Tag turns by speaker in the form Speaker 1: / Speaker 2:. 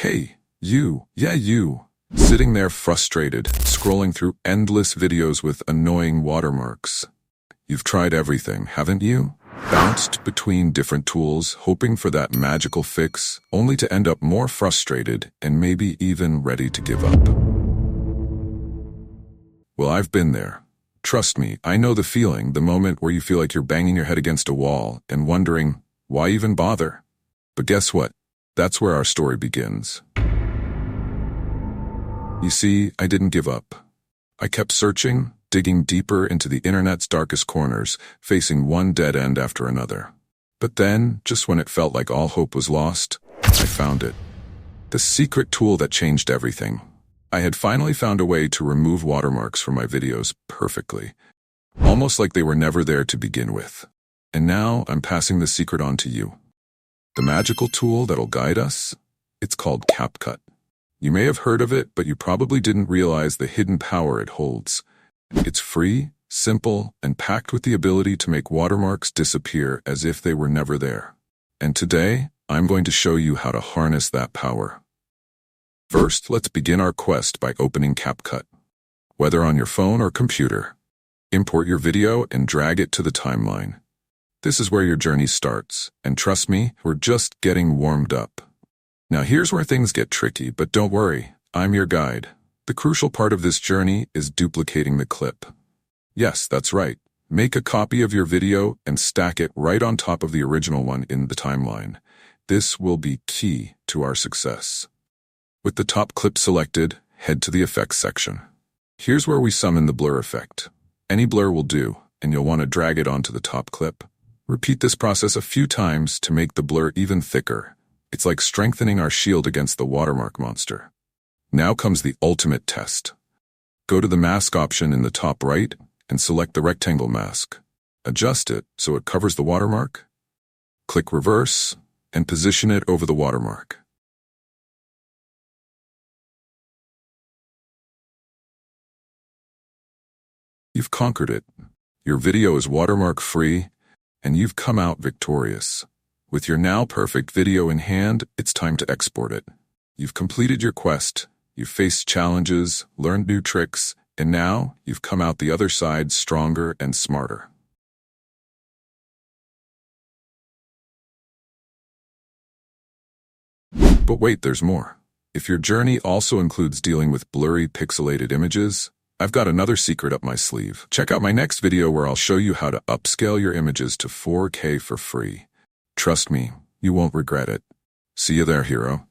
Speaker 1: Hey, you, yeah you, sitting there frustrated, scrolling through endless videos with annoying watermarks. You've tried everything, haven't you? Bounced between different tools, hoping for that magical fix, only to end up more frustrated and maybe even ready to give up. Well, I've been there. Trust me, I know the feeling, the moment where you feel like you're banging your head against a wall and wondering, why even bother? But guess what? That's where our story begins. You see, I didn't give up. I kept searching, digging deeper into the internet's darkest corners, facing one dead end after another. But then, just when it felt like all hope was lost, I found it. The secret tool that changed everything. I had finally found a way to remove watermarks from my videos perfectly, almost like they were never there to begin with. And now I'm passing the secret on to you. The magical tool that'll guide us? It's called CapCut. You may have heard of it, but you probably didn't realize the hidden power it holds. It's free, simple, and packed with the ability to make watermarks disappear as if they were never there. And today, I'm going to show you how to harness that power. First, let's begin our quest by opening CapCut. Whether on your phone or computer, import your video and drag it to the timeline. This is where your journey starts, and trust me, we're just getting warmed up. Now here's where things get tricky, but don't worry, I'm your guide. The crucial part of this journey is duplicating the clip. Yes, that's right. Make a copy of your video and stack it right on top of the original one in the timeline. This will be key to our success. With the top clip selected, head to the effects section. Here's where we summon the blur effect. Any blur will do, and you'll want to drag it onto the top clip. Repeat this process a few times to make the blur even thicker. It's like strengthening our shield against the watermark monster. Now comes the ultimate test. Go to the mask option in the top right and select the rectangle mask. Adjust it so it covers the watermark. Click reverse and position it over the watermark. You've conquered it. Your video is watermark-free, and you've come out victorious. With your now perfect video in hand, it's time to export it. You've completed your quest, you've faced challenges, learned new tricks, and now you've come out the other side stronger and smarter. But wait, there's more. If your journey also includes dealing with blurry, pixelated images, I've got another secret up my sleeve. Check out my next video where I'll show you how to upscale your images to 4K for free. Trust me, you won't regret it. See you there, hero.